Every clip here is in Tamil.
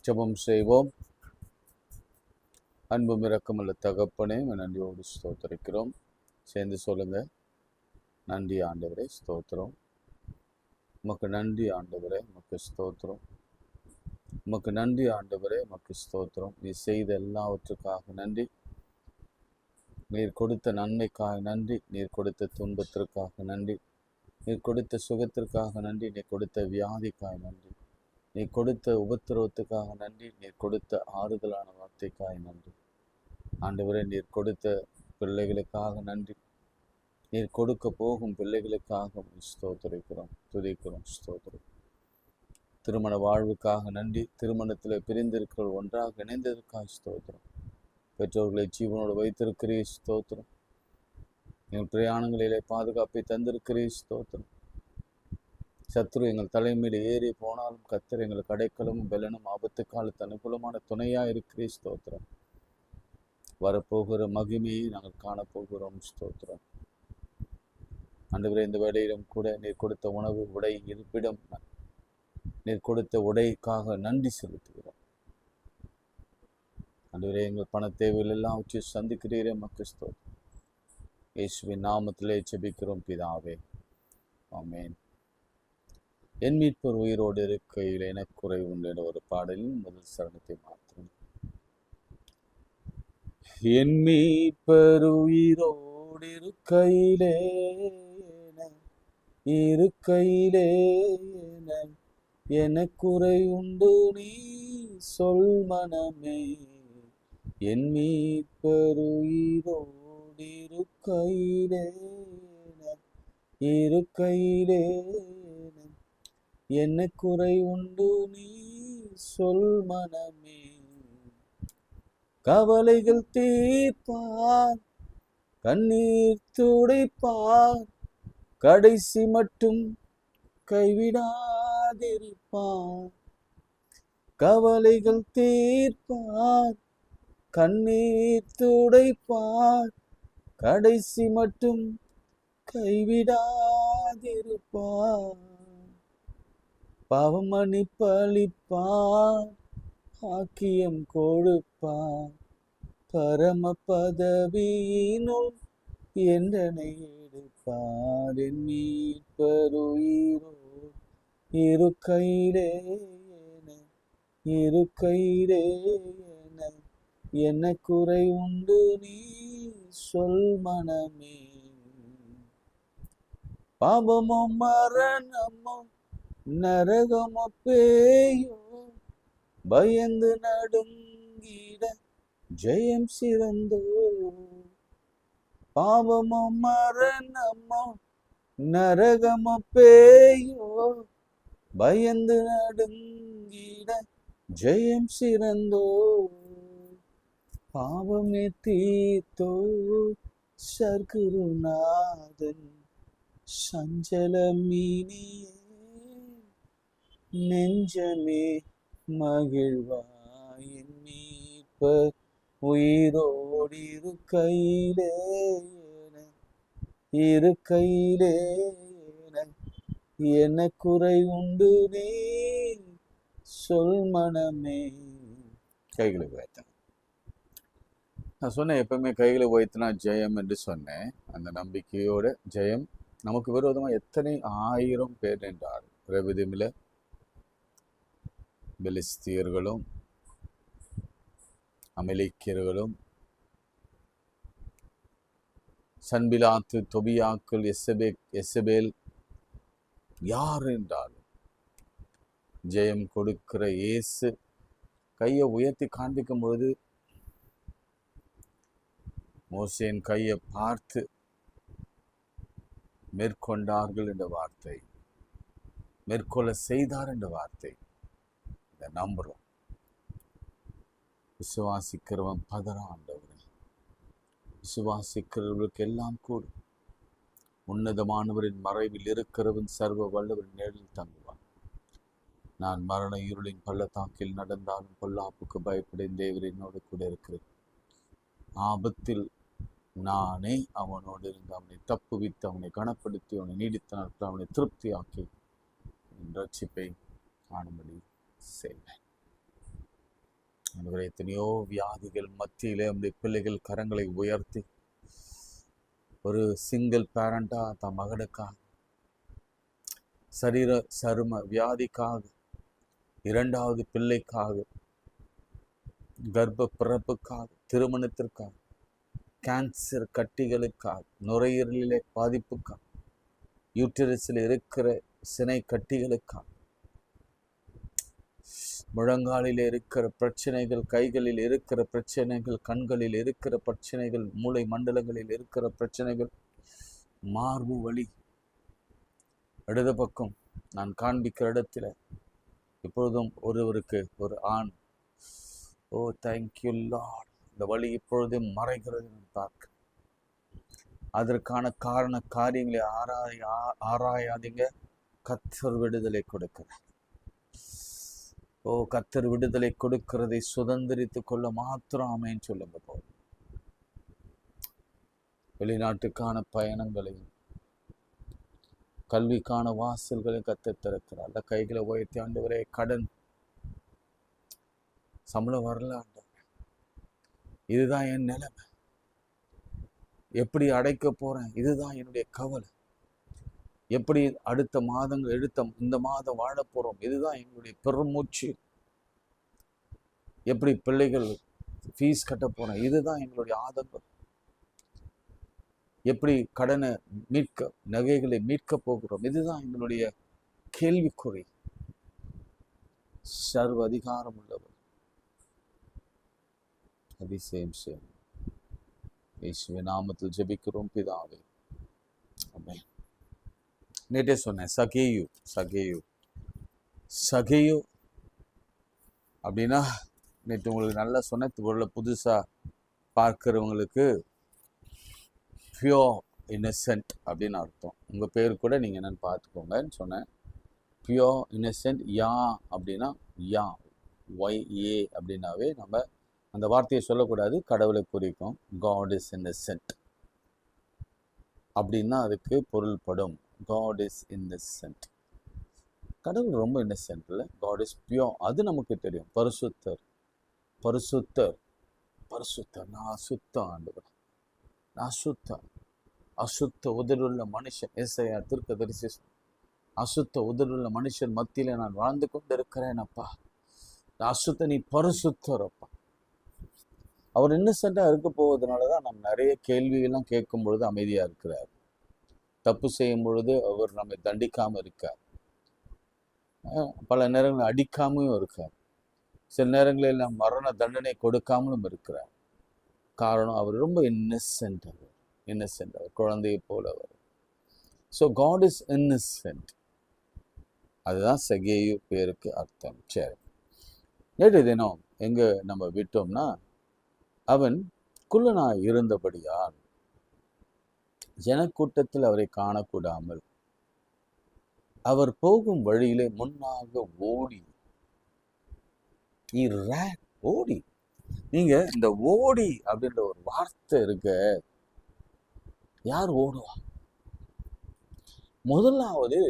ஜெபம் செய்வோம். அன்பும் இரக்கமுள்ள தகப்பனே, நன்றியோடு ஸ்தோத்திரிக்கிறோம். சேர்ந்து சொல்லுங்க. நன்றி ஆண்டவரே, ஸ்தோத்திரம். உமக்கு நன்றி ஆண்டவரே, உமக்கு ஸ்தோத்திரம். உமக்கு நன்றி ஆண்டவரே, உமக்கு ஸ்தோத்திரம். நீ செய்த எல்லாவற்றுக்காக நன்றி. நீர் கொடுத்த நன்மைக்காக நன்றி. நீர் கொடுத்த துன்பத்திற்காக நன்றி. நீர் கொடுத்த சுகத்திற்காக நன்றி. நீர் கொடுத்த வியாதிக்காக நன்றி. நீ கொடுத்த உபத்திரவத்துக்காக நன்றி. நீர் கொடுத்த ஆறுதலான வார்த்தைக்காக நன்றி ஆண்டவரே. நீர் கொடுத்த பிள்ளைகளுக்காக நன்றி. நீர் கொடுக்க போகும் பிள்ளைகளுக்காக ஸ்தோத்திரிக்கிறோம், துதிக்கிறோம், ஸ்தோத்திரம். திருமண வாழ்வுக்காக நன்றி. திருமணத்தில் பிரிந்திருக்கிற ஒன்றாக இணைந்ததற்காக ஸ்தோத்திரம். பெற்றோர்களை ஜீவனோடு வைத்திருக்கிறீ, ஸ்தோத்திரம். எங்கள் பிரயாணங்களிலே பாதுகாப்பை தந்திருக்கிறீ, ஸ்தோத்திரம். சத்ரு எங்கள் தலைமையில் ஏறி போனாலும் கர்த்தர் எங்கள் கடைக்கலமும் பெலனும் ஆபத்து காலத்து அனுகூலமான துணையாக இருக்கிறீ, ஸ்தோத்திரம். வரப்போகிற மகிமையை நாங்கள் காணப்போகிறோம், ஸ்தோத்திரம். ஆண்டவரே, இந்த வேளையிலும் கூட நீர் கொடுத்த உணவு, உடை, இருப்பிடம், நீர் கொடுத்த உடைக்காக நன்றி செலுத்துகிறோம். ஆண்டவரே, எங்கள் பண தேவைகள் எல்லாம் வச்சு சந்திக்கிறீரே, மக்கள் ஸ்தோத்திரம். இயேசுவின் நாமத்திலே ஜெபிக்கிறோம் பிதாவே, ஆமென். என் மீட்பர் உயிரோடு இருக்கையில் எனக்கு குறை உண்டு என்ற ஒரு பாடலில் முதல் சரணத்தை மாத்திரம். என் மீட்பர் உயிரோடு இருக்கையிலே எனக்கு குறை உண்டு நீ சொல் மனமே. என் மீட்பர் உயிரோடு இருக்கையிலே என்ன குறை உண்டு நீ சொல் மனமே. கவலைகள் தீர்ப்பார், கண்ணீர் துடைப்பார், கடைசி மட்டும் கைவிடாதிருப்பார். கவலைகள் தீர்ப்பார், கண்ணீர் துடைப்பார், கடைசி மட்டும் கைவிடாதிருப்பார். பாவம் மன்னிப்பளிப்பார், பாக்கியம் கொடுப்பார், பரம பதவியினுள் என்றனை எடுப்பார். என் மீட்பர் உயிரோடு இருக்கையிலே என்ன குறை உண்டு நீ சொல் மனமே. பாவமோ மரணமோ நரகமோ பேயோ பயந்து நடுங்கிட ஜெயம் சிறந்தோ. பாவமோ மரணமோ நரகமோ பேயோ பயந்து நடுங்கிட ஜெயம் சிறந்தோ. பாவமே தீர்த்தோ சர்க்குருநாதன் சஞ்சலமீனியே நெஞ்சமே மகிழ்வாய். என் மீட்பர் உயிரோடு இருக்கையிலே என்ன குறை உண்டு நீ சொல் மனமே. கைகளை உயர்த்தின நான் சொன்னேன், எப்பவுமே கைகளை உயர்த்தினா ஜெயம் என்று சொன்னேன். அந்த நம்பிக்கையோட ஜெயம். நமக்கு விரோதமாக எத்தனை ஆயிரம் பேர் நின்றார். பிரபுதிமில பெலிஸ்தியர்களும் அமெரிக்கர்களும் சன்பிலாத்து, தொபியாக்கள், எசபேல் யார் என்றாலும் ஜெயம் கொடுக்கிற இயேசு கையை உயர்த்தி காண்பிக்கும் பொழுது மோசேன் கையை பார்த்து மேற்கொண்டார்கள் என்ற வார்த்தை, மேற்கொள்ள செய்தார் என்ற வார்த்தை இதை நம்புறோம். விசுவாசிக்கிறவன் பதறாண்டவர். விசுவாசிக்கிறவர்களுக்கு எல்லாம் கூடும். உன்னதமானவரின் மறைவில் இருக்கிறவன் சர்வ வல்லவரின் நிழலில் தங்குவான். நான் மரண இருளின் பள்ளத்தாக்கில் நடந்தாலும் பொல்லாப்புக்கு பயப்படும் தேவர் என்னோடு கூட இருக்கிறேன். ஆபத்தில் நானே அவனோடு இருந்து அவனை தப்புவித்து அவனை கனப்படுத்தி அவனை நீடித்த நாட்கள் அவனை திருப்தியாக்கி ரட்சிப்பை காணும்படி செய்வேன். ஆண்டவரே, எத்தனையோ வியாதிகள் மத்தியிலே நம்முடைய பிள்ளைகள் கரங்களை உயர்த்தி ஒரு சிங்கிள் பேரண்டா தன் மகனுக்காக, சரீர சரும வியாதிக்காக, இரண்டாவது பிள்ளைக்காக, கர்ப்ப பிறப்புக்காக, திருமணத்திற்காக, கேன்சர் கட்டிகளுக்காக, நுரையீரலிலே பாதிப்புக்காக, யூட்டரஸில் இருக்கிற சினை கட்டிகளுக்காக, முழங்காலில் இருக்கிற பிரச்சனைகள், கைகளில் இருக்கிற பிரச்சனைகள், கண்களில் இருக்கிற பிரச்சனைகள், மூளை மண்டலங்களில் இருக்கிற பிரச்சனைகள், மார்பு வலி, இடது பக்கம் நான் காண்பிக்கிற இடத்துல இப்பொழுதும் ஒருவருக்கு ஒரு ஆண், ஓ தேங்க்யூ லார்ட், இந்த வலி இப்பொழுதும் மறைகிறது நான் பார்க்க. அதற்கான காரண காரியங்களை ஆராயாதீங்க. கர்த்தர் விடுதலை கொடுக்கிறார். ஓ, கர்த்தர் விடுதலை கொடுக்கிறதை சுதந்திரித்துக் கொள்ள மாத்திரம் ஆமேன்னு சொல்லுங்க. போதும். வெளிநாட்டுக்கான பயணங்களையும் கல்விக்கான வாசல்களையும் கர்த்தர் திறக்கிறார். அந்த கைகளை உயர்த்தி, ஆண்டவரே, கடன் சம்பளம் வரல ஆண்டவரே, இதுதான் என் நிலைமை, எப்படி அடைக்க போறேன், இதுதான் என்னுடைய கவலை, எப்படி அடுத்த மாதங்கள் இந்த மாதம் வாழ போறோம், இதுதான் எங்களுடைய பெருமூச்சு, எப்படி பிள்ளைகள் ஃபீஸ் கட்ட போறேன், இதுதான் எங்களுடைய ஆதங்கம், எப்படி கடனை மீட்க, நகைகளை மீட்க போகிறோம், இதுதான் எங்களுடைய கேள்விக்குறி. சர்வ அதிகாரம் உள்ளவர், அதிசயம் செய்யும். இயேசுவின் நாமத்தில் ஜெபிக்கிறோம் பிதாவே, ஆமென். நேற்றே சொன்னேன், சகேயு அப்படின்னா நேற்று உங்களுக்கு நல்லா சொன்ன, புதுசா பார்க்கிறவங்களுக்கு பியோர் இன்னசென்ட் அப்படின்னு அர்த்தம். உங்க பேர் கூட நீங்க என்னன்னு பார்த்துக்கோங்கன்னு சொன்னேன். பியோர் இன்னசென்ட், யா அப்படின்னா யா, YA அப்படின்னாவே நம்ம அந்த வார்த்தையை சொல்லக்கூடாது, கடவுளை குறிக்கும். காட் இஸ் இன்னசென்ட் அப்படின்னா அதுக்கு பொருள்படும். காட் இஸ் இன்னசென்ட், கடவுள் ரொம்ப இன்னசென்ட் இல்லை, காட் இஸ் பியோர், அது நமக்கு தெரியும். பரிசுத்தர், நான் சுத்தம் ஆண்டவர், நான் சுத்தம். அசுத்த உதடுள்ள மனுஷன், ஏசாயா தீர்க்கதரிசி, அசுத்த உதடுள்ள மனுஷன் மத்தியில நான் வாழ்ந்து கொண்டு இருக்கிறேன் அப்பா, அசுத்த, நீ பரிசுத்தர் அப்பா. அவர் இன்னசென்ட்டா இருக்க போவதனாலதான் நம்ம நிறைய கேள்விகள்லாம் கேட்கும் பொழுது அமைதியா இருக்கிறார். தப்பு செய்யும் பொழுது அவர் நம்மை தண்டிக்காம இருக்கார், பல நேரங்களில் அடிக்காமலும் இருக்கார், சில நேரங்களில் நாம் மரண தண்டனை கொடுக்காமலும் இருக்கிறார். காரணம், அவர் ரொம்ப இன்னசென்ட், அவர் குழந்தையை போல அவர். ஸோ காட் இஸ் இன்னசென்ட், அதுதான் சகேயு பேருக்கு அர்த்தம். சரி, நேற்று தினம் எங்க நம்ம விட்டோம்னா, அவன் குள்ளனாய் இருந்தபடியால் ஜனக்கூட்டத்தில் அவரை காணக்கூடாமல் அவர் போகும் வழியிலே முன்னாக ஓடி, ஓடி. நீங்க இந்த ஓடி அப்படின்ற ஒரு வார்த்தை இருக்க, யார் ஓடுவா? முதலாவது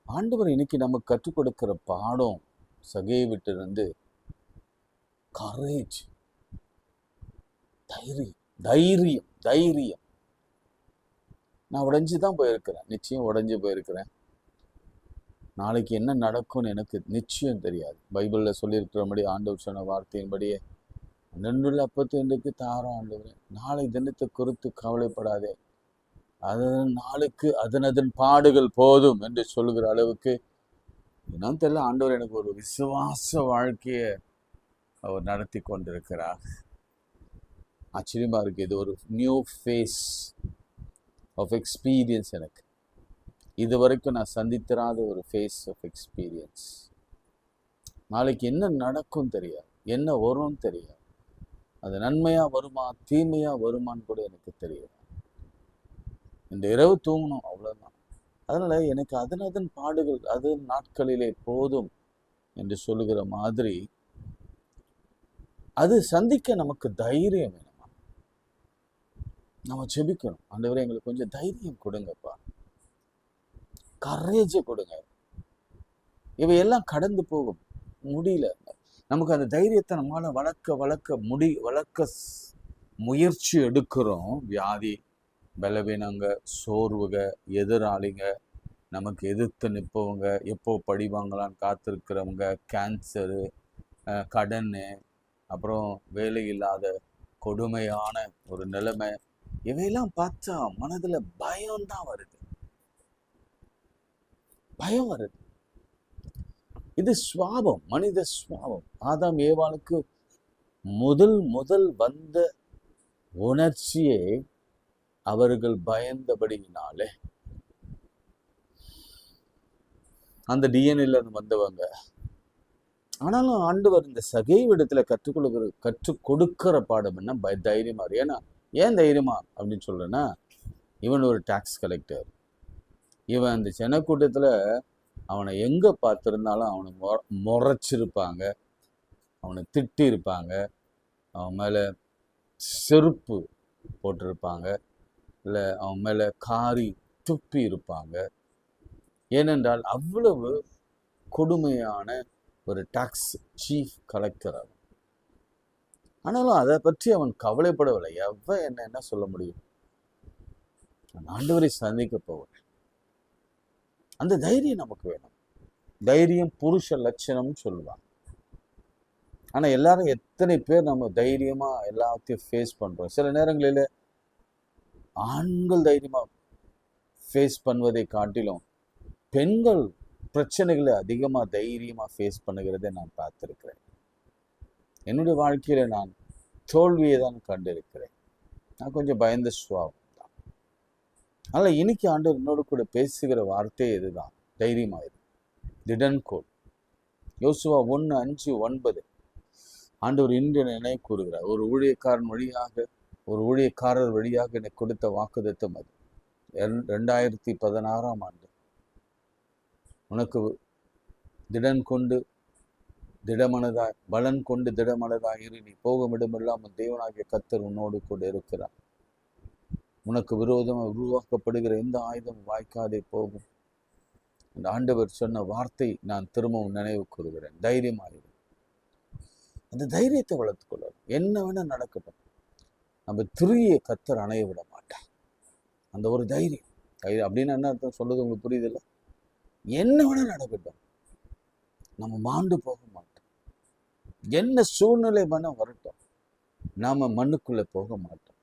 ஆண்டவர் இன்னைக்கு நமக்கு கற்றுக் கொடுக்கிற பாடம் சகேயை விட்டு இருந்து கரேஜ், தைரியம். நான் உடைஞ்சுதான் போயிருக்கிறேன், நிச்சயம் உடைஞ்சு போயிருக்கிறேன். நாளைக்கு என்ன நடக்கும்னு எனக்கு நிச்சயம் தெரியாது. பைபிள்ல சொல்லியிருக்கிறபடி, ஆண்டவர் சொன்ன வார்த்தையின்படியே 2 அப்பத்தை தாரோம் ஆண்டவரே, நாளை தினத்தை குறித்து கவலைப்படாதே, அதன் நாளுக்கு அதன் பாடுகள் போதும் என்று சொல்லுகிற அளவுக்கு இன்னும் தெரியல. ஆண்டவர் எனக்கு ஒரு விசுவாச வாழ்க்கையை அவர் நடத்தி கொண்டிருக்கிறார். ஆச்சரியமா இருக்கு. இது ஒரு நியூ ஃபேஸ் ஆஃப் எக்ஸ்பீரியன்ஸ். எனக்கு இது வரைக்கும் நான் சந்தித்திராத ஒரு ஃபேஸ் ஆஃப் எக்ஸ்பீரியன்ஸ். நாளைக்கு என்ன நடக்கும் தெரியாது, என்ன வரும் தெரியாது, அது நன்மையா வருமா தீமையா வருமானு கூட எனக்கு தெரியாது. இந்த இரவு தூங்கணும், அவ்வளவுதான். அதனால எனக்கு அதன் பாடுகள் அது நாட்களிலே போதும் என்று சொல்லுகிற மாதிரி, அது சந்திக்க நமக்கு தைரியம் வேணுமா? நம்ம ஜெபிக்கணும், ஆண்டவரே எங்களுக்கு கொஞ்சம் தைரியம் கொடுங்கப்பா, கரேஜ் கொடுங்க. இவையெல்லாம் கடந்து போகும், முடியல, நமக்கு அந்த தைரியத்தை நம்மளால வளர்க்க முயற்சி எடுக்கிறோம். வியாதி, பலவீனங்க, சோர்வுக, எதிராளிங்க, நமக்கு எதிர்த்து நிற்பவங்க, எப்போ படிவாங்களான்னு காத்திருக்கிறவங்க, கேன்சரு, கடன், அப்புறம் வேலை இல்லாத கொடுமையான ஒரு நிலைமை, இவையெல்லாம் பார்த்தா மனதில் பயம்தான் வருது. பயம் வருது. இது சுவாபம், மனித சுவாபம். ஆதாம் ஏவாளுக்கு முதல் வந்த உணர்ச்சியே அவர்கள் பயந்தபடியினாலே. அந்த டிஎன்ஏல வந்தவங்க. ஆனாலும் ஆண்டவர் இந்த சகைவிடத்துல கற்றுக் கொடுக்கிற பாடம் என்ன? தைரியமா. ஏன்னா ஏன் தைரியமா அப்படின்னு சொல்றேன்னா, இவன் ஒரு டாக்ஸ் கலெக்டர். இவன் அந்த ஜனக்கூட்டத்துல அவனை எங்க பார்த்திருந்தாலும் அவனை முறைச்சிருப்பாங்க, அவனை திட்டி இருப்பாங்க, அவன் மேல செருப்பு போட்டிருப்பாங்க, இல்லை அவன் மேல காரி துப்பி இருப்பாங்க. ஏனென்றால் அவ்வளவு கொடுமையான ஒரு டாக்ஸ் சீஃப் கலெக்டர் அவன். ஆனாலும் அதை பற்றி அவன் கவலைப்படவில்லை. என்ன சொல்ல முடியும்? நான் ஆண்டவரை சந்திக்க போவேன். அந்த தைரியம் நமக்கு வேணும். தைரியம் புருஷ லட்சணம்னு சொல்லுவாங்க. ஆனா எல்லாரும் எத்தனை பேர் நம்ம தைரியமா எல்லாத்தையும் ஃபேஸ் பண்றோம்? சில நேரங்களில் ஆண்கள் தைரியமா ஃபேஸ் பண்ணுவதை காட்டிலும் பெண்கள் பிரச்சனைகளை அதிகமா தைரியமா ஃபேஸ் பண்ணுகிறதை நான் பார்த்திருக்கிறேன். என்னுடைய வாழ்க்கையில நான் தோல்வியை தான் கண்டிருக்கிறேன். நான் கொஞ்சம் பயந்த சுவாபம் தான். அதனால இன்னைக்கு ஆண்டவர் என்னோடு கூட பேசுகிற வார்த்தை இதுதான், தைரியமாயிரு, திடன்கோள். யோசுவா 1:5-9 ஆண்டவர் இன்று நினைவு கூறுகிறார். ஒரு ஊழியக்காரர் வழியாக எனக்கு கொடுத்த வாக்குத்தத்தம் அது. 2016 ஆண்டு. உனக்கு திடன் கொண்டு திடமனதாய், பலன் கொண்டு திடமனதாய் இரு, நீ போகும் இடமெல்லாம் தேவனாகிய கர்த்தர் உன்னோடு கூட இருக்கிறார். உனக்கு விரோதமாக உருவாக்கப்படுகிற எந்த ஆயுதம் வாய்க்காதே போகும். அந்த ஆண்டவர் சொன்ன வார்த்தை நான் திரும்பவும் நினைவு கூறுகிறேன். தைரியமாயிரு. அந்த தைரியத்தை வளர்த்துக்கொள்ளணும். என்ன வேணா நடக்கட்டும், நம்ம திருகிய கர்த்தர் அணைய விட மாட்டார். அந்த ஒரு தைரியம் அப்படின்னு என்ன அர்த்தம் சொல்றது உங்களுக்கு புரியுதில்ல? என்ன வேணா நடக்கட்டும், நம்ம மாண்டு போக மாட்டோம். என்ன சூழ்நிலை வேணா வரட்டும், நாம மண்ணுக்குள்ள போக மாட்டோம்.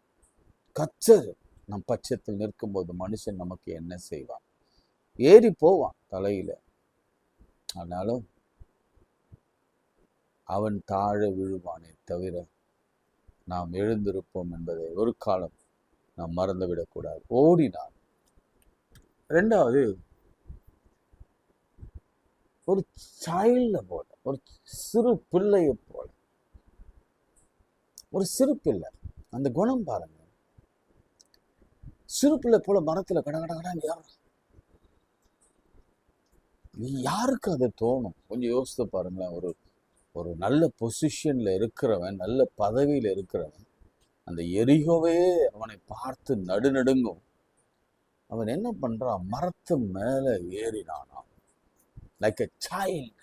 கர்த்தர் நம் பட்சத்தில் நிற்கும்போது மனுஷன் நமக்கு என்ன செய்வான்? ஏறி போவான் தலையில. ஆனாலும் அவன் தாழ விழுவானே தவிர நாம் எழுந்திருப்போம் என்பதை ஒரு காலம் நாம் மறந்துவிடக்கூடாது. ஓடினான். ரெண்டாவது, ஒரு சைல்ட போல, ஒரு சிறு பிள்ளையை போல, ஒரு சிறு பிள்ளை. அந்த குணம் பாருங்க. சிறு பிள்ளை போல மரத்துல கடகடகடான்னு ஏறுறான். யாருக்கு அது தோணும்? கொஞ்சம் யோசித்து பாருங்களேன். ஒரு நல்ல பொசிஷன்ல இருக்கிறவன், நல்ல பதவியில இருக்கிறவன், அந்த எரிகோவே அவனை பார்த்து நடுநடுங்கும். அவன் என்ன பண்றான்? மரத்து மேல ஏறினானாம். Like a child.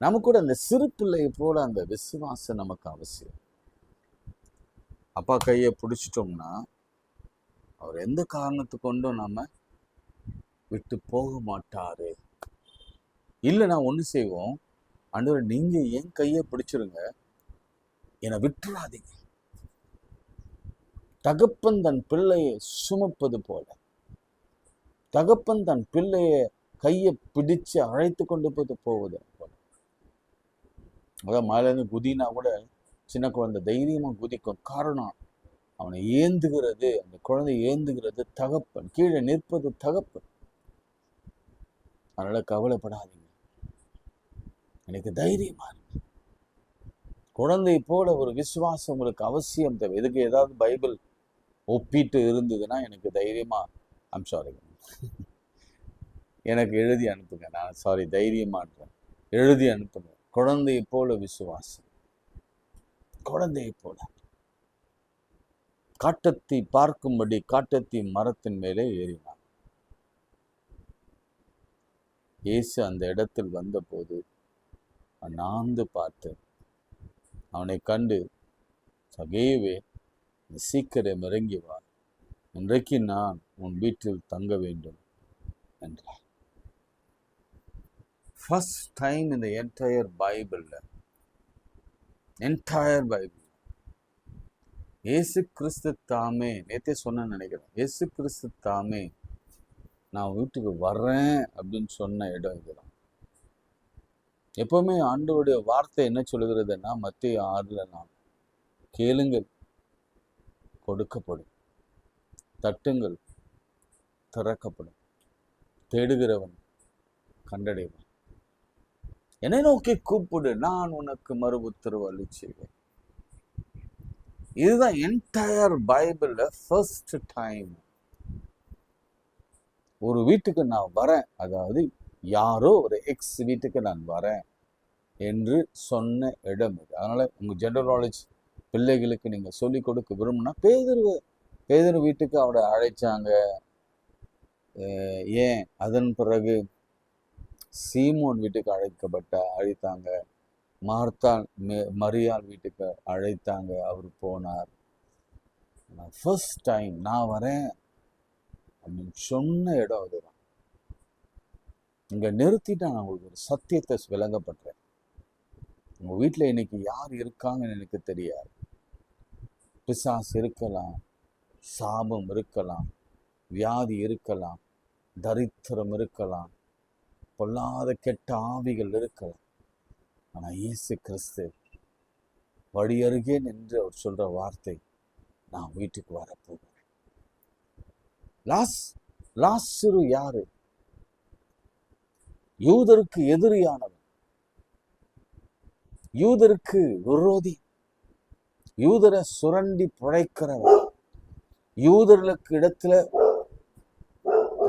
நமக்கு கூட அந்த சிறு பிள்ளை போல அந்த விசுவாசம் நமக்கு அவசியம். அப்பா கையை பிடிச்சிட்டோம்னா அவர் எந்த காரணத்தை கொண்டும் நாம விட்டு போக மாட்டாரு. இல்லைன்னா ஒண்ணு செய்வோம், ஆண்டவரே நீங்க என் கையை பிடிச்சிருங்க, என்னை விட்டுறாதீங்க. தகப்பன் தன் பிள்ளையை சுமப்பது போல, தகப்பன் தன் பிள்ளைய கையை பிடிச்சு அழைத்து கொண்டு போவது போல. அதான் மேலேருந்து குதினா கூட சின்ன குழந்தை தைரியமா குதிக்கும். காரணம், அவனை ஏந்துகிறது, அந்த குழந்தை ஏந்துகிறது தகப்பன், கீழே நிற்பது தகப்பன். அதனால கவலைப்படாதீங்க, எனக்கு தைரியமா இருக்கு. குழந்தை போல ஒரு விசுவாசம் உங்களுக்கு அவசியம் தேவை. இதுக்கு ஏதாவது பைபிள் ஒப்பிட்டு இருந்ததுன்னா எனக்கு தைரியமா, ஐம் சாரி, எனக்கு எழுதி அனுப்புங்க. நான் சாரி, தைரியமான்றேன், எழுதி அனுப்புங்க. குழந்தையை போல விசுவாசம், குழந்தையை போல. காட்டத்தை பார்க்கும்படி காட்டத்தி மரத்தின் மேலே ஏறினான். இயேசு அந்த இடத்தில் வந்தபோது அண்ணாந்து பார்த்து அவனை கண்டு, சகேயுவே, நீ சீக்கிரம் இறங்கி வா, இன்றைக்கு நான் உன் வீட்டில் தங்க வேண்டும் என்றார். ஃபர்ஸ்ட் டைம் இந்த என்டையர் பைபிள் இயேசு கிறிஸ்து தாமே, நேத்தே சொன்னேன்னு நினைக்கிறேன், இயேசு கிறிஸ்து தாமே நான் வீட்டுக்கு வர்றேன் அப்படின்னு சொன்ன இடம் இதுதான். எப்பவுமே ஆண்டவருடைய வார்த்தை என்ன சொல்லுகிறதுன்னா, மத்தேயு 6:4, கேளுங்கள் கொடுக்கப்படும், தட்டுங்கள் திறக்கப்படும், தேடுகிறவன் கண்டடைவான், என்னை நோக்கி கூப்பிடு, நான் உனக்கு மறு உத்தரவு அளிச்சேன். இதுதான் என்டையர் பைபிள்ல ஃபர்ஸ்ட் டைம் ஒரு வீட்டுக்கு நான் வரேன், அதாவது யாரோ ஒரு எக்ஸ் வீட்டுக்கு நான் வரேன் என்று சொன்ன இடம் இது. அதனால உங்க ஜெனரல் நாலேஜ் பிள்ளைகளுக்கு நீங்க சொல்லிக் கொடுக்க விரும்பினா, பேதுரு வீட்டுக்கு அவரை அழைச்சாங்க. ஏன் அதன் பிறகு சீமோன் வீட்டுக்கு அழைத்தாங்க. மார்த்தாள் மரியாள் வீட்டுக்கு அழைத்தாங்க, அவர் போனார். ஃபர்ஸ்ட் டைம் நான் வரேன் அப்படின்னு சொன்ன இடம் அதுதான். இங்க நிறுத்திட்டு நான் உங்களுக்கு ஒரு சத்தியத்தை விளங்கப்படுறேன். உங்க வீட்டில் இன்னைக்கு யார் இருக்காங்கன்னு எனக்கு தெரியாது. பிசாசு இருக்கலாம், சாபம் இருக்கலாம், வியாதி இருக்கலாம், தரித்திரம் இருக்கலாம், பொல்லாத கெட்ட ஆவிகள் இருக்கலாம். ஆனா இயேசு கிறிஸ்து வழி அருகே நின்று அவர் சொல்ற வார்த்தை, நான் வீட்டுக்கு வரப்போகிறேன். லாசரு யாரு? யூதருக்கு எதிரியானவன், யூதருக்கு விரோதி, யூதரை சுரண்டி பிழைக்கிறவன், யூதர்களுக்கு இடத்துல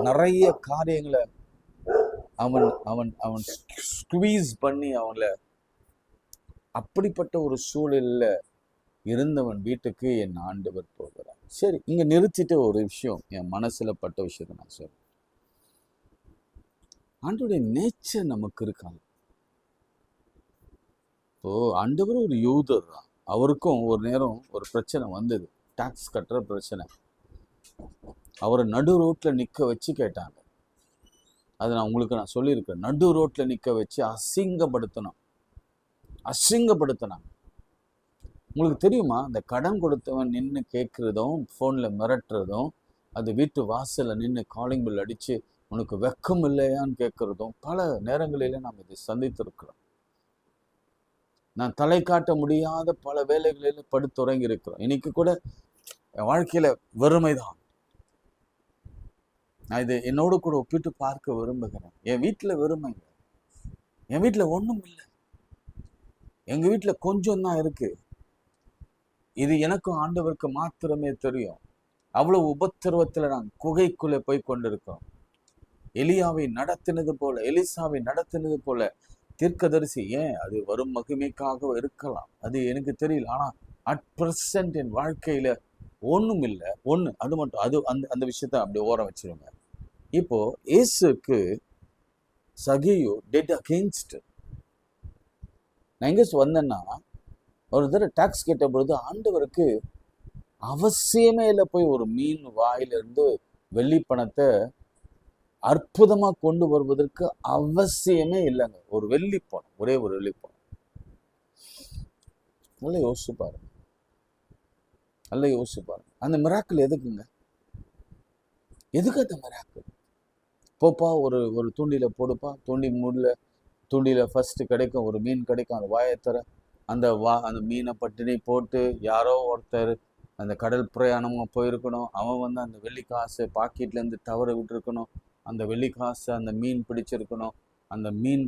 நிறைய காரியங்களை அவன் அவன் அவன் ஸ்குவீஸ் பண்ணி அவங்கள அப்படிப்பட்ட ஒரு சூழல்ல இருந்தவன் வீட்டுக்கு என் ஆண்டவர் போகிறார். சரி, இங்க நிறுத்திட்டு ஒரு விஷயம் என் மனசுல பட்ட விஷயத்தை நான் சொல்றேன். ஆண்டவருடைய நேச்சர் நமக்கு இருக்காங்க. இப்போ ஆண்டவர் ஒரு யூதர் தான். அவருக்கும் ஒரு நேரம் ஒரு பிரச்சனை வந்தது, டாக்ஸ் கட்டுற பிரச்சனை. அவரை நடு ரோட்ல நிக்க வச்சு கேட்டாங்க. அது நான் உங்களுக்கு சொல்லியிருக்கேன். நடு ரோட்ல நிக்க வச்சு அசிங்கப்படுத்தினாங்க. உங்களுக்கு தெரியுமா, இந்த கடன் கொடுத்தவன் நின்று கேட்கறதும், போன்ல மிரட்டுறதும், அது வீட்டு வாசல்ல நின்று காலிங் பில் அடிச்சு உனக்கு வெக்கம் இல்லையான்னு கேட்கறதும் பல நேரங்களில நாம் இதை சந்தித்திருக்கிறோம். நான் தலை காட்ட முடியாத பல வேலைகளில படுத்துறங்கி இருக்கிறோம். இன்னைக்கு கூட என் வாழ்க்கையில வெறுமைதான். நான் இதை என்னோடு கூட ஒப்பிட்டு பார்க்க விரும்புகிறேன். என் வீட்டுல வெறுமை இல்லை, என் வீட்டுல ஒண்ணும் இல்லை, எங்க வீட்டுல கொஞ்சம் தான் இருக்கு. இது எனக்கும் ஆண்டவருக்கு மாத்திரமே தெரியும். அவ்வளவு உபத்திரவத்துல நான் குகைக்குள்ள போய் கொண்டிருக்கோம். எலியாவை நடத்தினது போல, எலிசாவை நடத்தினது போல தீர்க்கதரிசி, ஏன் அது வரும் மகிமைக்காக இருக்கலாம், அது எனக்கு தெரியல. ஆனா அட் பிரசன்ட் என் வாழ்க்கையில ஒண்ணும் இல்லை. அது மட்டும், அது அந்த விஷயத்த அப்படி ஓரம் வச்சிருங்க. இப்போ இயேசுக்கு சகேயு டெட் அகெயின்ஸ்ட். நான் எங்க வந்தேன்னா, ஒரு தடவை டாக்ஸ் கேட்ட பொழுது ஆண்டவருக்கு அவசியமே இல்லை போய் ஒரு மீன் வாயிலிருந்து வெள்ளி பணத்தை அற்புதமா கொண்டு வருவதற்கு அவசியமே இல்லைங்க. ஒரு வெள்ளி பணம், ஒரே ஒரு வெள்ளி பணம். நல்லா யோசிச்சு பாருங்க, அந்த மிராக்கிள் எதுக்குங்க? எதுக்கு அந்த மிராக்கிள்? போப்பா, ஒரு தூண்டில போடுப்பா, தூண்டில ஃபர்ஸ்ட் கிடைக்கும், ஒரு மீன் கிடைக்கும், அந்த வாயத்தர அந்த மீனை பட்டினி போட்டு யாரோ ஒருத்தர் அந்த கடல் பிரயாணமா போயிருக்கணும். அவன் அந்த வெள்ளி காசை பாக்கெட்ல இருந்து தவற விட்டுருக்கணும். அந்த வெள்ளி காசை அந்த மீன் பிடிச்சிருக்கணும். அந்த மீன்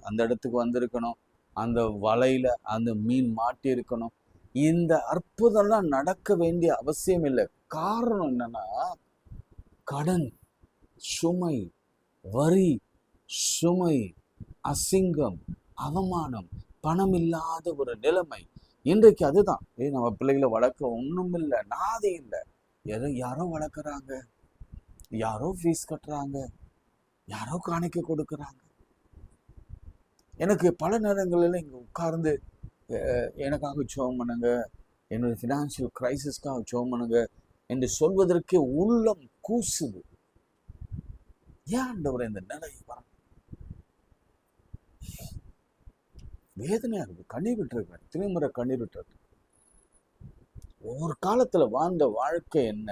அந்த இடத்துக்கு வந்திருக்கணும். அந்த வலையில அந்த மீன் மாட்டி இருக்கணும். இந்த அற்புதம்லாம் நடக்க வேண்டிய அவசியம் இல்லை. காரணம் என்னன்னா, கடன் சுமை, வரி சுமை, அசிங்கம், அவமானம், பணம் இல்லாத ஒரு நிலைமை. இன்றைக்கு அதுதான். நம்ம பிள்ளைகளை வளர்க்க ஒண்ணும் இல்லை, நாதி இல்லை. யாரோ வளர்க்குறாங்க, யாரோ ஃபீஸ் கட்டுறாங்க, யாரோ காணிக்கை கொடுக்குறாங்க. எனக்கு பல நேரங்களில் இங்கே உட்கார்ந்து எனக்காக ஜெபம் பண்ணுங்க, என்னுடைய ஃபினான்ஷியல் கிரைசிஸ்க்காக ஜெபம் பண்ணுங்க என்று சொல்வதற்கு உள்ளம் கூசுது. ஏன் ஆண்டவரே இந்த நிலை வர வேதனையா இருக்கு. கண்ணீர் விட்டுருக்கேன், திருமுறை கண்ணீர் விட்டுருக்கு. ஒரு காலத்துல வாழ்ந்த வாழ்க்கை என்ன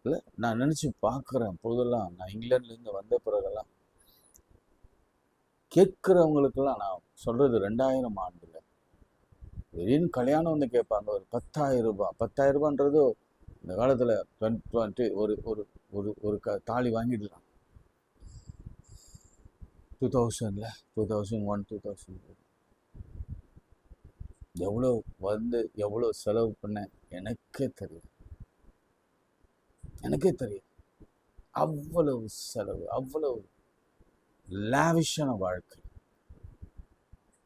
இல்லை நான் நினைச்சு பார்க்குறேன். பொழுதெல்லாம் நான் இங்கிலாந்துலேருந்து வந்த பிறகெல்லாம் கேட்குறவங்களுக்கெல்லாம் நான் சொல்றது 2000 ஆண்டுல திடீர்னு கல்யாணம் வந்து கேட்பாங்க, ஒரு 10,000 ரூபாய். 10,000 ரூபான்றது இந்த காலத்துல 20 ஒரு ஒரு ஒரு ஒரு தாலி வாங்கிடலாம். 2000ல 2001 2000 எவ்வளோ வந்து எவ்வளோ செலவு பண்ண எனக்கே தெரியும். அவ்வளவு செலவு, அவ்வளவு லாவிஷான வாழ்க்கை.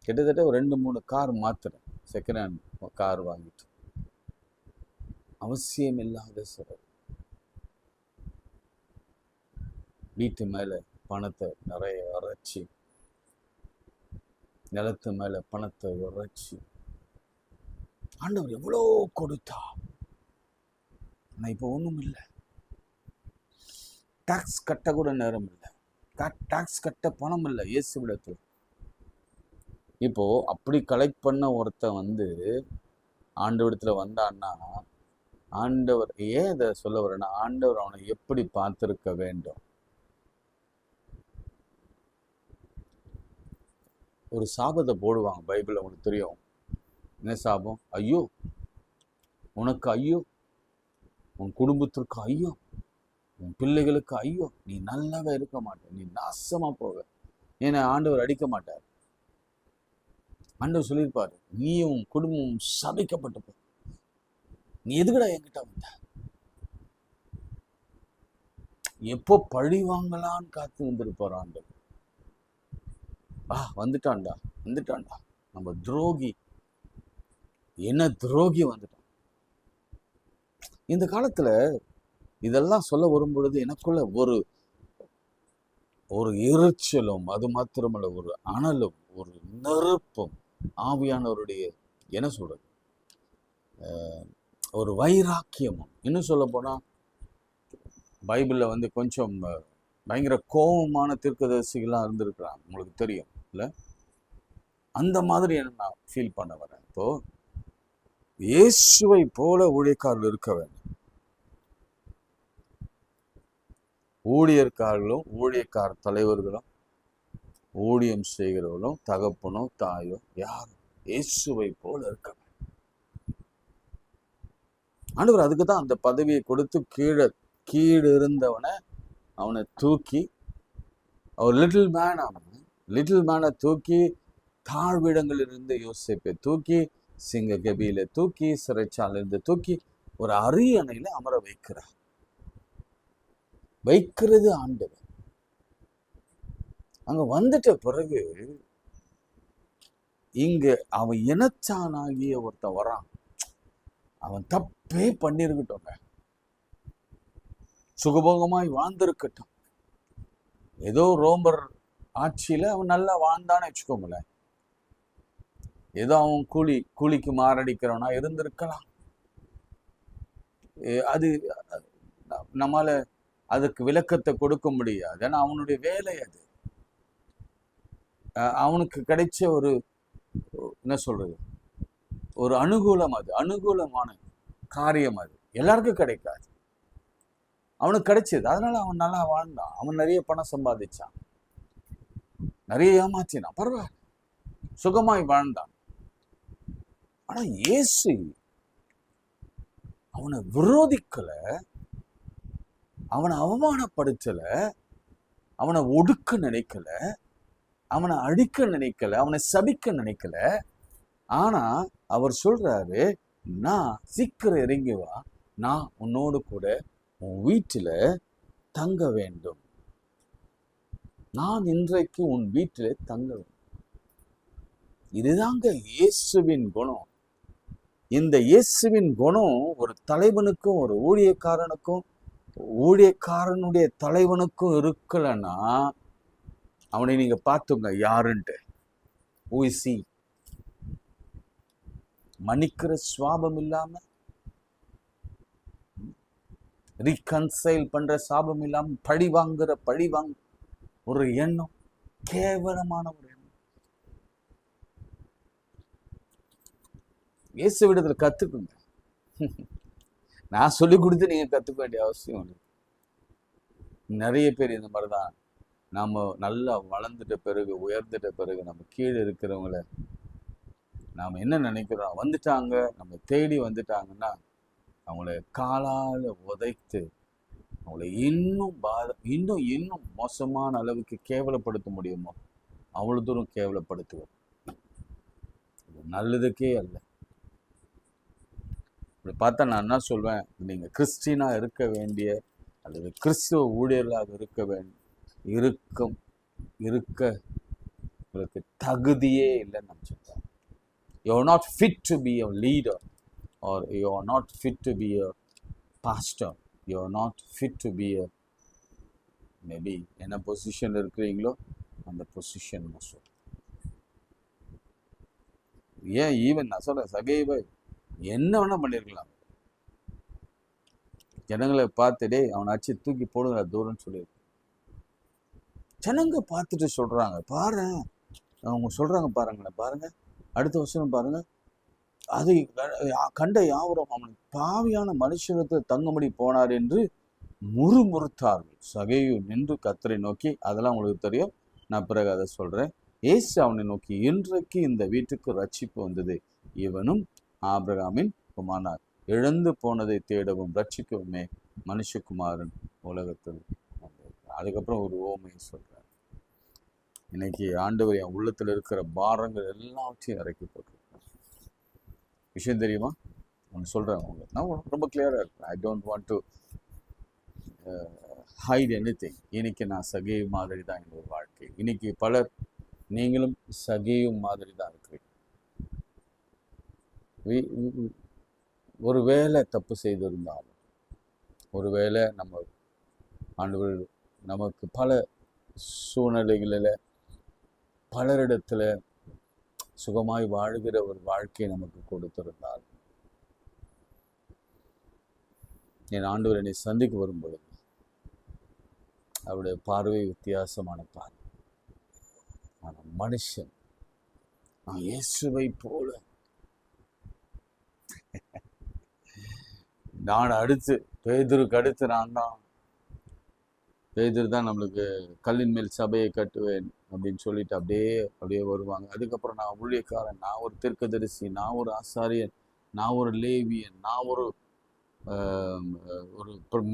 கிட்டத்தட்ட ஒரு 2-3 கார் மாத்துறேன், செகண்ட் ஹேண்ட் கார் வாங்கிட்டு. அவசியம் இல்லாத செலவு. வீட்டு மேல பணத்தை நிறைய இறைச்சி, நிலத்து மேல பணத்தை இறைச்சி. ஆண்டவர் எவ்வளோ கொடுத்தா, ஆனா இப்போ ஒண்ணும் இல்லை. டாக்ஸ் கட்ட கூட நேரம் இல்லை, டாக்ஸ் கட்ட பணம் இல்லை இயேசுவிடத்தில். இப்போ அப்படி கலெக்ட் பண்ண ஒருத்தன் வந்து ஆண்டவரிடத்துல வந்தான்னா, ஆண்டவர் ஏன் இதை சொல்ல வரேன்னா, ஆண்டவர் அவனை எப்படி பார்த்திருக்க வேண்டும். ஒரு சாபத்தை போடுவாங்க பைபிள், உங்களுக்கு தெரியும் என்ன சாபம்? ஐயோ உனக்கு, ஐயோ உன் குடும்பத்திற்கு, ஐயோ உன் பிள்ளைகளுக்கு, ஐயோ நீ நல்லாவே இருக்க மாட்ட, நீ நாசமா போக. ஏன்னா ஆண்டவர் அடிக்க மாட்டார். ஆண்டவர் சொல்லியிருப்பாரு, நீயும் குடும்பம் சபிக்கப்பட்டு போ, நீ எதுக்கடா என்கிட்ட வந்த? எப்போ பழி வாங்கலான்னு காத்து வந்திருப்பார் ஆண்டவர். வந்துட்டான்டா நம்ம துரோகி, என்ன துரோகி வந்துட்டான். இந்த காலத்துல இதெல்லாம் சொல்ல வரும் பொழுது எனக்குள்ள ஒரு ஒரு எரிச்சலும், அது மாத்திரமல்ல ஒரு அனலும், ஒரு நெருப்பும், ஆவியானவருடைய என்ன சொல்றது, ஒரு வைராக்கியமும். இன்னும் சொல்ல போனா பைபிள்ல வந்து கொஞ்சம் பயங்கர கோபமான தீர்க்கதரிசிகள்லாம் இருந்திருக்கிறாங்க, உங்களுக்கு தெரியும் இல்ல? அந்த மாதிரி நான் ஃபீல் பண்ண வரேன். இப்போ இயேசுவை போல ஊழியக்காரர்கள் இருக்க வேண்டும். ஊழியர்காரர்களும் ஊழியக்கார தலைவர்களும் ஊழியம் செய்கிறவர்களும் தகப்பனோ தாயோ யாரும் இயேசுவை போல இருக்க வேண்டும். ஆண்டவர் அதுக்கு தான் அந்த பதவியை கொடுத்து கீழே இருந்தவனை அவனை தூக்கி, அவர் லிட்டில் மேனை தூக்கி தாழ்விடங்களிலிருந்து யோசேப்பை தூக்கி, சிங்க கபியில தூக்கி, சிறைச்சாலிருந்து தூக்கி ஒரு அரியணையில அமர வைக்கிறது ஆண்டவர். அங்க வந்துட்ட பிறகு இங்க அவன் இனச்சானாகிய ஒருத்தன் வரான். அவன் தப்பே பண்ணிருக்கட்டும், சுகபோகமாய் வாழ்ந்திருக்கட்டும், ஏதோ ரோமர் ஆட்சியில அவன் நல்லா வாழ்ந்தான்னு வச்சுக்கோங்களேன், ஏதோ அவன் கூலிக்கு மாரடிக்கிறவனா இருந்திருக்கலாம். அது நம்மால அதுக்கு விளக்கத்தை கொடுக்க முடியாது, ஏன்னா அவனுடைய வேலை அது. அவனுக்கு கிடைச்ச ஒரு என்ன சொல்றது, ஒரு அனுகூலம், அது அனுகூலமான காரியம், அது எல்லாருக்கும் கிடைக்காது. அவனுக்கு கிடைச்சது, அதனால அவன் நல்லா வாழ்ந்தான். அவன் நிறைய பணம் சம்பாதிச்சான், நிறைய ஏமாற்றினான், பரவாயில்ல, சுகமாய் வாழ்ந்தான். ஆனா இயேசு அவனை விரோதிக்கல, அவனை அவமானப்படுத்தல, அவனை ஒடுக்க நினைக்கல, அவனை அழிக்க நினைக்கல, அவனை சபிக்க நினைக்கல. ஆனா அவர் சொல்றாரு, நான் சீக்கிரம் இறங்கி வா, நான் உன்னோடு கூட உன் வீட்டுல தங்க வேண்டும், நான் இன்றைக்கு உன் வீட்டில தங்க வேண்டும். இதுதாங்க இயேசுவின் குணம். இந்த இயேசுவின் குணம் ஒரு தலைவனுக்கும் ஒரு ஊழியக்காரனுக்கும் ஊழியக்காரனுடைய தலைவனுக்கும் இருக்கலன்னா அவனை நீங்க பார்த்துங்க யாருன்ட்டு. Who is he? மன்னிக்கிற சுவாபம் இல்லாம, ரீகன்சைல் பண்ற சாபம் இல்லாம, பழி வாங்க ஒரு எண்ணம், கேவலமான ஒரு எண்ணம். இயேசு விடத்துல கத்துக்குங்க. நான் சொல்லி கொடுத்து நீங்க கத்துக்க வேண்டிய அவசியம் இல்லை. நிறைய பேர் இந்த மாதிரிதான். நாம நல்லா வளர்ந்துட்ட பிறகு, உயர்ந்துட்ட பிறகு, நம்ம கீழே இருக்கிறவங்கள நாம என்ன நினைக்கிறோம், வந்துட்டாங்க, நம்ம தேடி வந்துட்டாங்கன்னா அவங்கள காலால உதைத்து அவங்கள இன்னும் இன்னும் மோசமான அளவுக்கு கேவலப்படுத்த முடியுமோ அவ்வளவு தூரம் கேவலப்படுத்துவோம். நல்லதுக்கே அல்ல. இப்படி பார்த்தா நான் என்ன சொல்வேன், நீங்க கிறிஸ்டினா இருக்க வேண்டிய அல்லது கிறிஸ்துவ ஊழியர்களாக இருக்க உங்களுக்கு தகுதியே இல்லைன்னு நான் சொல்றேன். You are not fit to be a leader, or you are not fit to be a pastor. You are not fit to be a maybe என்ன பொசிஷன் இருக்கிறீங்களோ அந்த பொசிஷன் சொல்றேன். ஏன் ஈவன் நான் சொல்றேன், சகைவை என்ன வேணா பண்ணிருக்கலாம். ஜனங்களை பார்த்துட்டே அவனை அச்சு தூக்கி போடுங்க தூரம்னு சொல்லியிருக்கு. ஜனங்க பார்த்துட்டு சொல்றாங்க, பாரு அவங்க சொல்றாங்க, பாருங்க அடுத்த வருஷம் பாருங்க, அது கண்ட யாவரும் அவன் பாவியான மனுஷனத்தில் தங்கும்படி போனார் என்று முறுமுறுத்தார்கள். சகையு நின்று கர்த்தரை நோக்கி, அதெல்லாம் உங்களுக்கு தெரியும், நான் பிறகு அதை சொல்றேன். இயேசு அவனை நோக்கி, இன்றைக்கு இந்த வீட்டுக்கு ரட்சிப்பு வந்தது, இவனும் ஆபிரகாமின் குமாரனார். இழந்து போனதை தேடவும் ரட்சிக்கவுமே மனுஷகுமாரன் உலகத்தில். அதுக்கப்புறம் ஒரு ஓமையை சொல்றார். இன்னைக்கு ஆண்டவர் என் உள்ளத்தில் இருக்கிற பாரங்கள் எல்லாத்தையும் இறக்கி போட்டிருக்கார். விஷயம் தெரியுமா? ஒன்று சொல்றேன் உங்களுக்கு, நான் ரொம்ப கிளியரா இருக்கேன். I don't want to hide anything. இன்னைக்கு நான் சகேயு மாதிரி தான் என்னோட வாழ்க்கை. இன்னைக்கு பலர் நீங்களும் சகேயு மாதிரி தான் இருக்கிறீங்க. ஒருவேளை தப்பு செய்திருந்தாலும், ஒருவேளை நம்ம ஆண்டவர் நமக்கு பல சூழ்நிலைகளில் பலரிடத்துல சுகமாய் வாழ்கிற ஒரு வாழ்க்கையை நமக்கு கொடுத்திருந்தால், என் ஆண்டவர் என்னை சந்திக்க வரும்பொழுது அவருடைய பார்வை வித்தியாசமான பார்வை. நான் மனுஷன், நான் இயேசுவை போல நான் அடுத்து பேதுருக்கு அடுத்து நான் தான். பேதுரு தான் நம்மளுக்கு கல்லின் மேல் சபையை கட்டுவேன் அப்படின்னு சொல்லிட்டு அப்படியே வருவாங்க. அதுக்கப்புறம் நான் ஊழியக்காரன், நான் ஒரு தீர்க்கதரிசி, நான் ஒரு ஆசாரியன், நான் ஒரு லேவியன், நான் ஒரு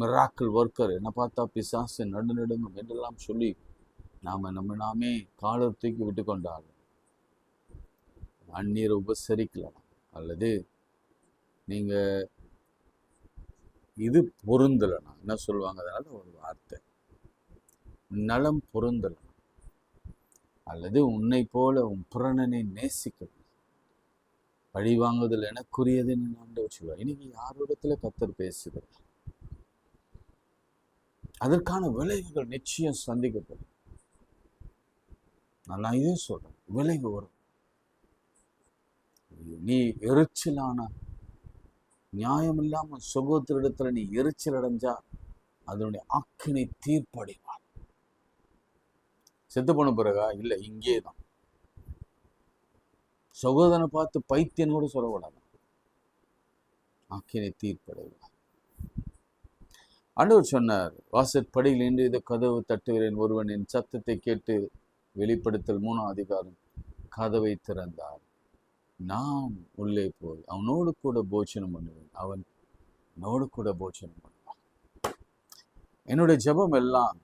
மிராக்கிள் ஒர்க்கர், என்னை பார்த்தா பிசாசு நடுநடுங்கும் என்றெல்லாம் சொல்லி நாமே காலர் தூக்கி விட்டு கொண்டாலும் அந்நீரை உபசரிக்கலாம். அல்லது நீங்க இது பொருந்தலைன்னா என்ன சொல்லுவாங்க, அதனால ஒரு வார்த்தை, நலம் பொருந்தலாம். அல்லது உன்னை போல உன் புறணனை நேசிக்கணும், பழி வாங்குதல் எனக்குரியதுன்னு ஆண்டவர் சொல்லுவார். இன்னைக்கு யாரிடத்துல கர்த்தர் பேசுகிறார், அதற்கான விளைவுகள் நிச்சயம் சந்திக்கப்படும். நான் இதே சொல்றேன், விளைவு வரும். நீ எரிச்சலான நியாயம் இல்லாம சுகத்திரிடத்துல நீ எரிச்சல் அடைஞ்சா அதனுடைய ஆக்கினை தீர்ப்படைவார். செத்து போன பிறகா இல்ல, இங்கே தான். சகோதரனை பார்த்து பைத்தியன் கூட சொல்லக்கூடாது, ஆக்கினை தீர்ப்படைவார். ஆண்டவர் சொன்னார், வாசற்படியில் நின்று இதை கதவு தட்டுகிறேன், ஒருவன் என் சத்தத்தை கேட்டு வெளிப்படுத்தல் 3ஆம் அதிகாரம் கதவை திறந்தார், நான் உள்ளே போய் அவனோடு கூட போஜனம் பண்ணுவேன், அவன் என்னோடு கூட போஜனம் பண்ணுவான். என்னுடைய ஜெபம் எல்லாம்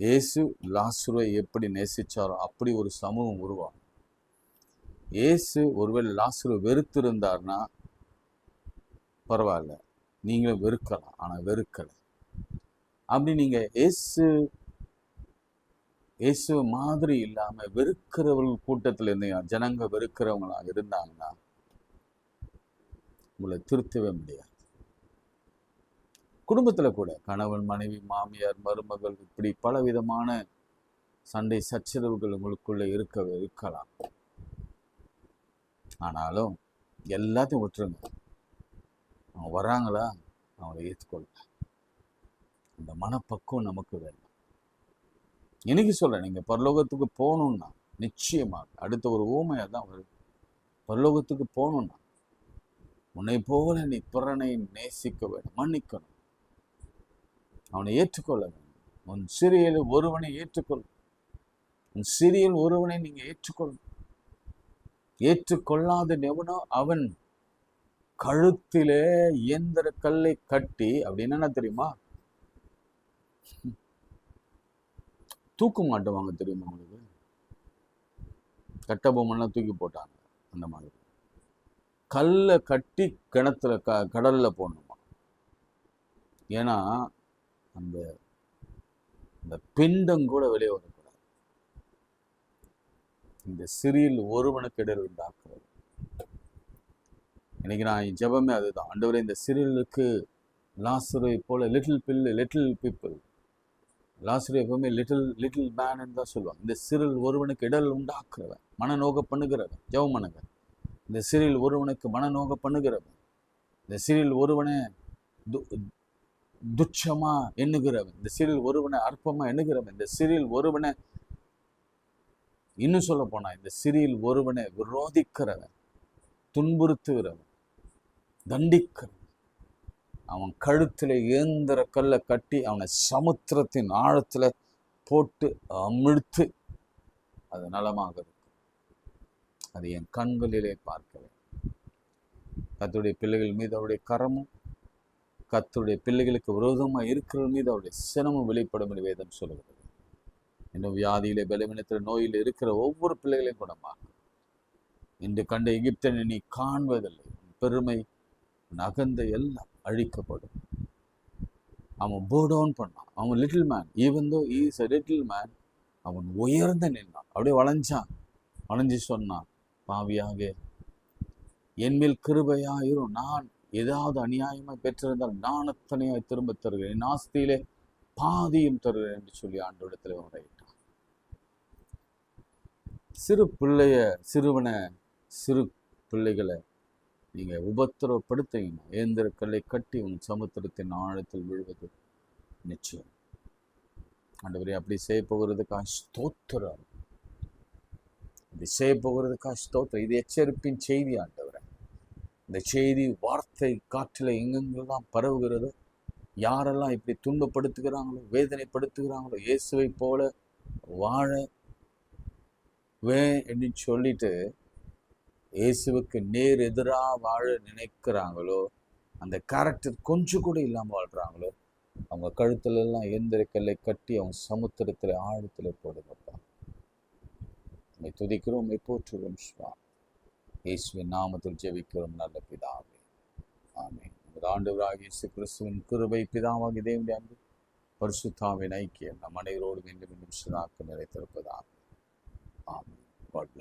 இயேசு லாசருவை எப்படி நேசிச்சாரோ அப்படி ஒரு சமூகம் உருவாகும். இயேசு ஒருவேளை லாசருவை வெறுத்திருந்தார்னா பரவாயில்ல, நீங்களும் வெறுக்கலாம், ஆனா வெறுக்கல. அப்படி நீங்க இயேசு மாதிரி இல்லாம வெறுக்கிறவர்கள் கூட்டத்தில் இருந்தீங்க, ஜனங்க வெறுக்கிறவங்களா இருந்தாங்கன்னா உங்களை திருத்தவே முடியாது. குடும்பத்தில் கூட கணவன் மனைவி மாமியார் மருமகள் இப்படி பல விதமான சண்டை சச்சரவுகள் உங்களுக்குள்ள இருக்கலாம். ஆனாலும் எல்லாத்தையும் விட்டுருங்க. அவங்க வராங்களா, அவங்களை ஏற்றுக்கொள்ள அந்த மனப்பக்குவம் நமக்கு வேணும். இன்னைக்கு சொல்றேன், நீங்க பரலோகத்துக்கு போகணும்னா நிச்சயமாக அடுத்த ஒரு ஊமையாக தான் வருது. பரலோகத்துக்கு போகணும்னா உன்னை போல நீ பிறனை நேசிக்க வேண்டும், மன்னிக்கணும், அவனை ஏற்றுக்கொள்ள வேண்டும். உன் சிறியல் ஒருவனை ஏற்றுக்கொள். உன் சிறியல் ஒருவனை நீங்க ஏற்றுக்கொள்ளும். ஏற்றுக்கொள்ளாத எவனோ அவன் கழுத்திலே இயந்திர கல்லை கட்டி, அப்படின்னு என்ன தெரியுமா, தூக்கு மாட்டுவாங்க தெரியுமா உங்களுக்கு? கட்ட பொம்மெல்லாம் தூக்கி போட்டாங்க. அந்த மாதிரி கல்லை கட்டி கிணத்துல கடல்ல போடணுமா. ஏன்னா அந்த அந்த பிண்டம் கூட வெளியே வரக்கூடாது. இந்த சிறியில் ஒருவனுக்கு இடையில் உண்டாக்குறது. இன்னைக்கு நான் ஜெபமே அதுதான். ஆண்டவரே, இந்த சிறியலுக்கு லாசரை போல லிட்டில் பீப்புள், லாசரை எப்பவுமே லிட்டில் மேன் தான் சொல்லுவாங்க. இந்த சிறில் ஒருவனுக்கு இடல் உண்டாக்குறவன், மனநோக பண்ணுகிறவன். ஜெபம் பண்ணுங்க. இந்த சிறில் ஒருவனுக்கு மனநோக பண்ணுகிறவன், இந்த சிறில் ஒருவனை துச்சமா எண்ணுகிறவன், இந்த சிறில் ஒருவனை அற்பமா எண்ணுகிறவன், இந்த சிறில் ஒருவனை, இன்னும் சொல்ல போனா இந்த சிறில் ஒருவனை விரோதிக்கிறவன், துன்புறுத்துகிறவன், தண்டிக்கிறவன், அவன் கழுத்துல இயந்திர கல்லை கட்டி அவனை சமுத்திரத்தின் ஆழத்துல போட்டு அமிழ்த்து அது நலமாக இருக்கும். அது என் கண்களிலே பார்க்கிறேன். கர்த்தருடைய பிள்ளைகள் மீது அவருடைய கரமும், கர்த்தருடைய பிள்ளைகளுக்கு விரோதமாக இருக்கிற மீது அவருடைய சினமும் வெளிப்படும் என்று வேதம் சொல்லுகிறது. இன்னும் வியாதியிலே, பலவீனத்தில், நோயில் இருக்கிற ஒவ்வொரு பிள்ளைகளையும் குணமாகும். இன்று கண்ட எகிப்தனை நீ காண்பதில்லை. பெருமை, நகந்த எல்லாம் அழிக்கப்படும். அவன் போ டவுன் பண்ணான். அவன் little man, even though he is a little man, அவன் உயர்ந்து நின்றான். அப்படியே வளைஞ்சு சொன்னான், பாவியாக என்மேல் கிருபையாயிரும், நான் ஏதாவது அநியாயமாய் பெற்றிருந்தால் நான் அத்தனையாய் திரும்ப தருகிறேன், என் ஆஸ்தியிலே பாதியும் தருகிறேன் என்று சொல்லி ஆண்டவரிடத்தில் உரையிட்டான். சிறு பிள்ளைகளை நீங்க உபத்திரப்படுத்தீங்கன்னா இயந்திர கல்லை கட்டி உன் சமுத்திரத்தின் ஆழத்தில் விழுவது நிச்சயம். ஆண்டவரே, அப்படி செய்ய போகிறதுக்காக ஸ்தோத்திரம். இது செய்ய போகிறதுக்காக ஸ்தோத்திரம். இது எச்சரிப்பின் செய்தி ஆண்டவரே. இந்த செய்தி வார்த்தை காற்றில் எங்கெங்கெல்லாம் பரவுகிறதோ, யாரெல்லாம் இப்படி துன்பப்படுத்துகிறாங்களோ, வேதனைப்படுத்துகிறாங்களோ, இயேசுவை போல வாழ என்று சொல்லிட்டு இயேசுவுக்கு நேர் எதிராக வாழ நினைக்கிறாங்களோ, அந்த கேரக்டர் கொஞ்சம் கூட இல்லாமல் வாழ்றாங்களோ, அவங்க கழுத்துல எல்லாம் எந்திர கல்லை கட்டி அவங்க சமுத்திரத்துல ஆழத்துல போடுங்கப்பா. உம்மை துதிக்கிறோம், உம்மை போற்றுகிறோம். இயேசுவின் நாமத்தில் ஜெபிக்கிறோம் நல்ல பிதாவே, ஆமென். நமது ஆண்டவராகிய இயேசு கிறிஸ்துவின் கிருபை, பிதாவாகிய தேவனுடைய அன்பு, பரிசுத்தாவின் ஐக்கியம் நம் அனைவரோடு மீண்டும் சதாக்கு நிலைத்திருப்பதாக. ஆமென். God bless.